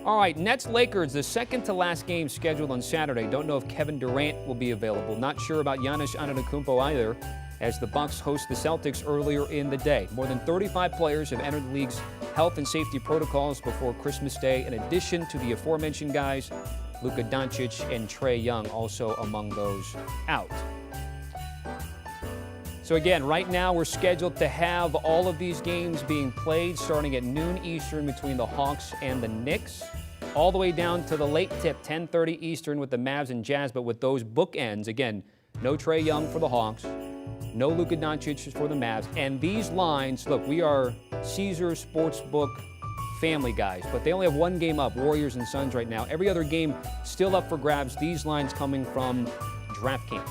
All right, Nets-Lakers, the second to last game scheduled on Saturday. Don't know if Kevin Durant will be available. Not sure about Giannis Antetokounmpo either, as the Bucks host the Celtics earlier in the day. More than 35 players have entered the league's health and safety protocols before Christmas Day, in addition to the aforementioned guys, Luka Doncic and Trae Young also among those out. So again, right now we're scheduled to have all of these games being played starting at noon Eastern between the Hawks and the Knicks, all the way down to the late tip, 10:30 Eastern with the Mavs and Jazz. But with those bookends, again, no Trae Young for the Hawks, no Luka Doncic for the Mavs. And these lines, look, we are Caesar Sportsbook family guys, but they only have one game up, Warriors and Suns right now. Every other game still up for grabs. These lines coming from DraftKings.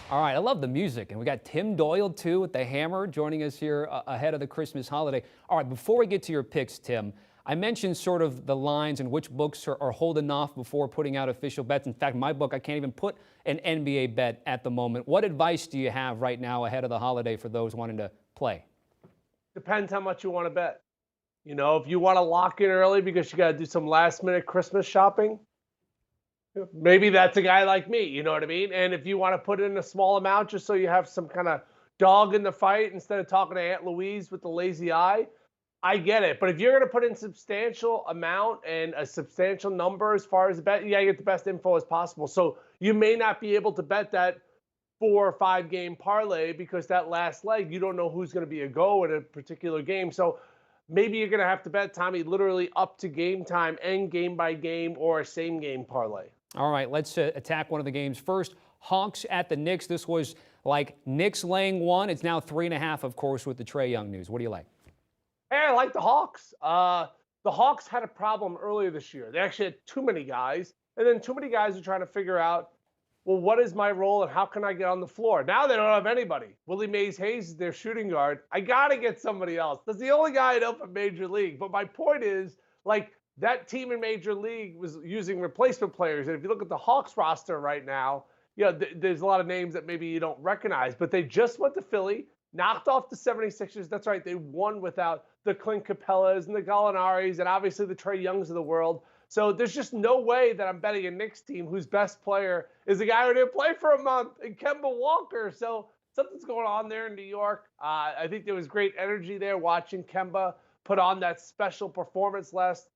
All right, I love the music. And we got Tim Doyle, too, with the hammer, joining us here ahead of the Christmas holiday. All right, before we get to your picks, Tim, I mentioned sort of the lines and which books are holding off before putting out official bets. In fact, my book, I can't even put an NBA bet at the moment. What advice do you have right now ahead of the holiday for those wanting to play? Depends how much you want to bet. You know, if you want to lock in early because you got to do some last-minute Christmas shopping, maybe that's a guy like me, you know what I mean? And if you want to put in a small amount just so you have some kind of dog in the fight instead of talking to Aunt Louise with the lazy eye, I get it. But if you're going to put in substantial amount and a substantial number as far as the bet, you got to get the best info as possible. So you may not be able to bet that 4 or 5 game parlay because that last leg, you don't know who's going to be a go in a particular game. So maybe you're going to have to bet, Tommy, literally up to game time and game by game or a same game parlay. All right, let's attack one of the games first. Hawks at the Knicks. This was like Knicks laying 1. It's now 3.5, of course, with the Trae Young news. What do you like? Hey, I like the Hawks. The Hawks had a problem earlier this year. They actually had too many guys, and then too many guys are trying to figure out, well, what is my role and how can I get on the floor? Now they don't have anybody. Willie Mays-Hayes is their shooting guard. I got to get somebody else. That's the only guy I know from Major League. But my point is, like, that team in Major League was using replacement players. And if you look at the Hawks roster right now, you know, there's a lot of names that maybe you don't recognize. But they just went to Philly, knocked off the 76ers. That's right, they won without the Clint Capellas and the Gallinaris and obviously the Trae Youngs of the world. So there's just no way that I'm betting a Knicks team whose best player is a guy who didn't play for a month, and Kemba Walker. So something's going on there in New York. I think there was great energy there watching Kemba put on that special performance last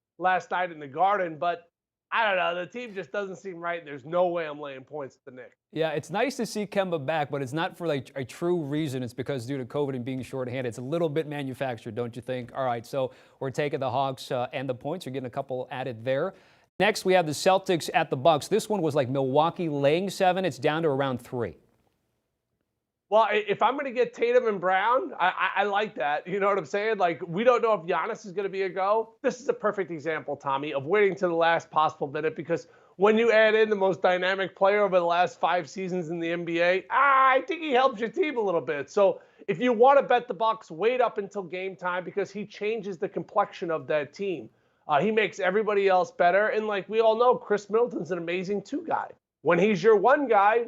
night in the Garden. But I don't know. The team just doesn't seem right. There's no way I'm laying points at the Knicks. Yeah, it's nice to see Kemba back, but it's not for like a true reason. It's because due to COVID and being shorthanded, it's a little bit manufactured, don't you think? All right, so we're taking the Hawks and the points. We're getting a couple added there. Next, we have the Celtics at the Bucks. This one was like Milwaukee laying 7. It's down to around 3. Well, if I'm going to get Tatum and Brown, I like that. You know what I'm saying? Like, we don't know if Giannis is going to be a go. This is a perfect example, Tommy, of waiting to the last possible minute, because when you add in the most dynamic player over the last 5 seasons in the NBA, I think he helps your team a little bit. So if you want to bet the Bucks, wait up until game time because he changes the complexion of that team. He makes everybody else better. And like we all know, Chris Middleton's an amazing 2 guy. When he's your 1 guy,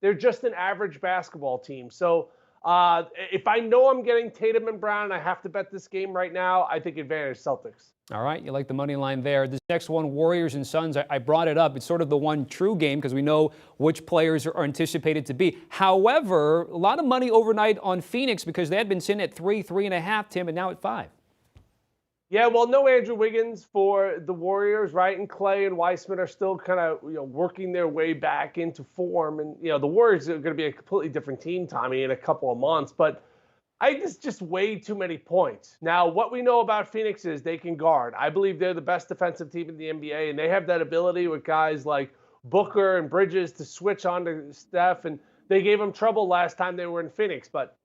they're just an average basketball team. So if I know I'm getting Tatum and Brown and I have to bet this game right now, I think advantage Celtics. All right, you like the money line there. This next one, Warriors and Suns, I brought it up. It's sort of the one true game because we know which players are anticipated to be. However, a lot of money overnight on Phoenix because they had been sitting at 3.5, Tim, and now at 5. Yeah, well, no Andrew Wiggins for the Warriors, right? And Clay and Weissman are still kind of, working their way back into form. And, the Warriors are going to be a completely different team, Tommy, in a couple of months. But I think it's just way too many points. Now, what we know about Phoenix is they can guard. I believe they're the best defensive team in the NBA, and they have that ability with guys like Booker and Bridges to switch on to Steph. And they gave them trouble last time they were in Phoenix. But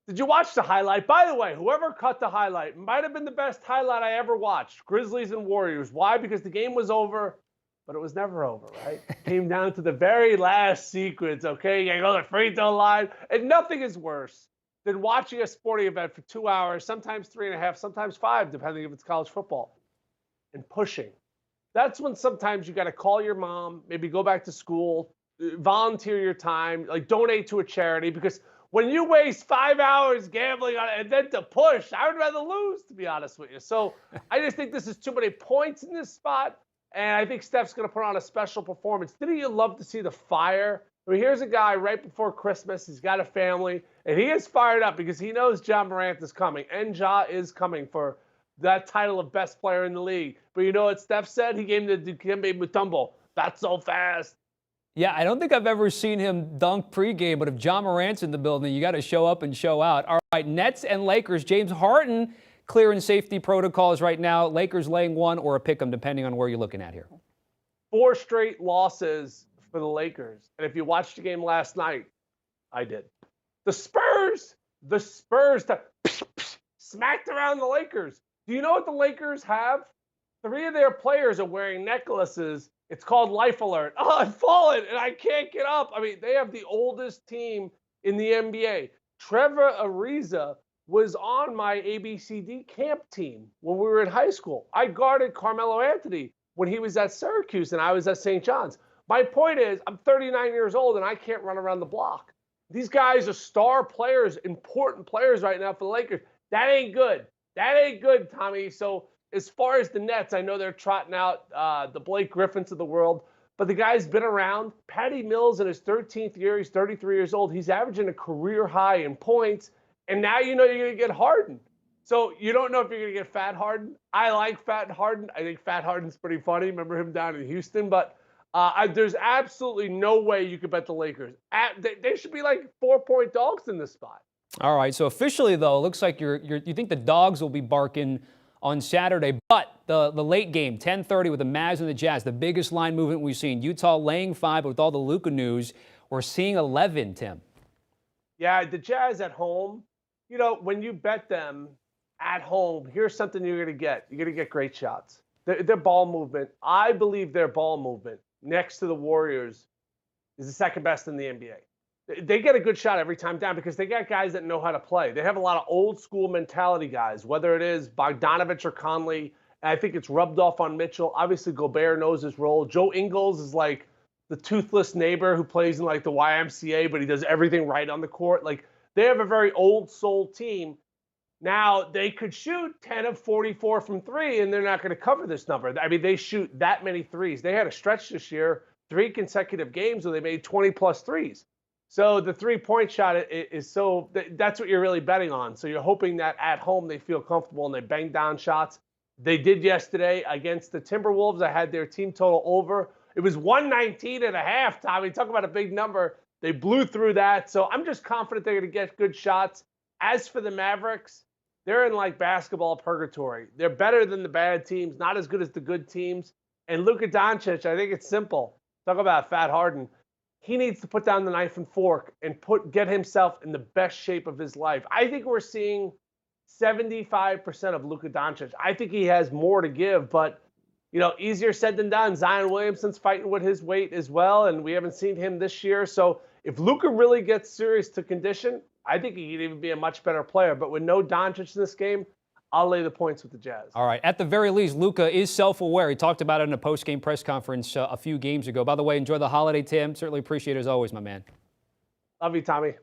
did you watch the highlight? By the way, whoever cut the highlight might have been the best highlight I ever watched. Grizzlies and Warriors. Why? Because the game was over, but it was never over, right? It came down to the very last sequence, okay? You go to the free throw line. And nothing is worse than watching a sporting event for 2 hours, sometimes 3.5, sometimes 5, depending if it's college football, and pushing. That's when sometimes you got to call your mom, maybe go back to school, volunteer your time, like donate to a charity, because when you waste 5 hours gambling on it and then to push, I would rather lose, to be honest with you. So I just think this is too many points in this spot. And I think Steph's going to put on a special performance. Didn't you love to see the fire? I mean, here's a guy right before Christmas. He's got a family, and he is fired up because he knows Ja Morant is coming, and Ja is coming for that title of best player in the league. But you know what Steph said? He gave him the Dikembe Mutombo. That's so fast. Yeah, I don't think I've ever seen him dunk pregame, but if Ja Morant's in the building, you got to show up and show out. All right, Nets and Lakers. James Harden clearing safety protocols right now. Lakers laying 1 or a pick 'em, depending on where you're looking at here. 4 straight losses for the Lakers. And if you watched the game last night, I did. The Spurs smacked around the Lakers. Do you know what the Lakers have? 3 of their players are wearing necklaces. It's called Life Alert. Oh, I've fallen and I can't get up. I mean, they have the oldest team in the NBA. Trevor Ariza was on my ABCD camp team when we were in high school. I guarded Carmelo Anthony when he was at Syracuse and I was at St. John's. My point is, I'm 39 years old and I can't run around the block. These guys are star players, important players right now for the Lakers. That ain't good. That ain't good, Tommy. So as far as the Nets, I know they're trotting out the Blake Griffins of the world, but the guy's been around. Patty Mills in his 13th year, he's 33 years old. He's averaging a career high in points. And now you know you're going to get Harden. So you don't know if you're going to get Fat Harden. I like Fat Harden. I think Fat Harden's pretty funny. Remember him down in Houston? But there's absolutely no way you could bet the Lakers. They should be like 4-point dogs in this spot. All right. So officially, though, it looks like you think the dogs will be barking on Saturday. But the late game, 10:30 with the Mavs and the Jazz, the biggest line movement we've seen. Utah laying 5, but with all the Luka news, we're seeing 11, Tim. Yeah, the Jazz at home. You know, when you bet them at home, here's something you're going to get. You're going to get great shots. Their ball movement, I believe their ball movement next to the Warriors is the second best in the NBA. They get a good shot every time down because they got guys that know how to play. They have a lot of old school mentality guys, whether it is Bogdanovich or Conley. And I think it's rubbed off on Mitchell. Obviously, Gobert knows his role. Joe Ingles is like the toothless neighbor who plays in like the YMCA, but he does everything right on the court. Like, they have a very old soul team. Now, they could shoot 10 of 44 from 3, and they're not going to cover this number. I mean, they shoot that many threes. They had a stretch this year, 3 consecutive games where they made 20-plus threes. So the three-point shot is so – that's what you're really betting on. So you're hoping that at home they feel comfortable and they bang down shots. They did yesterday against the Timberwolves. I had their team total over. It was 119.5, Tommy. Talk about a big number. They blew through that. So I'm just confident they're going to get good shots. As for the Mavericks, they're in like basketball purgatory. They're better than the bad teams, not as good as the good teams. And Luka Doncic, I think it's simple. Talk about Fat Harden. He needs to put down the knife and fork and get himself in the best shape of his life. I think we're seeing 75% of Luka Doncic. I think he has more to give, but you know, easier said than done. Zion Williamson's fighting with his weight as well, and we haven't seen him this year. So if Luka really gets serious to condition, I think he could even be a much better player. But with no Doncic in this game, I'll lay the points with the Jazz. All right. At the very least, Luka is self-aware. He talked about it in a post-game press conference a few games ago. By the way, enjoy the holiday, Tim. Certainly appreciate it as always, my man. Love you, Tommy.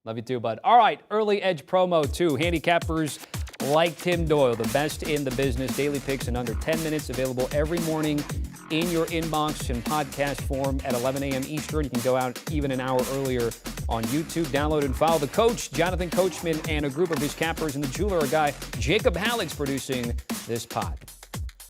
Love you too, bud. All right. Early Edge promo, too. Handicappers like Tim Doyle, the best in the business. Daily picks in under 10 minutes, available every morning in your inbox in podcast form at 11 a.m. Eastern. You can go out even an hour earlier on YouTube. Download and follow the coach, Jonathan Coachman, and a group of his cappers, and the jeweler, a guy, Jacob Halleck's, producing this pod.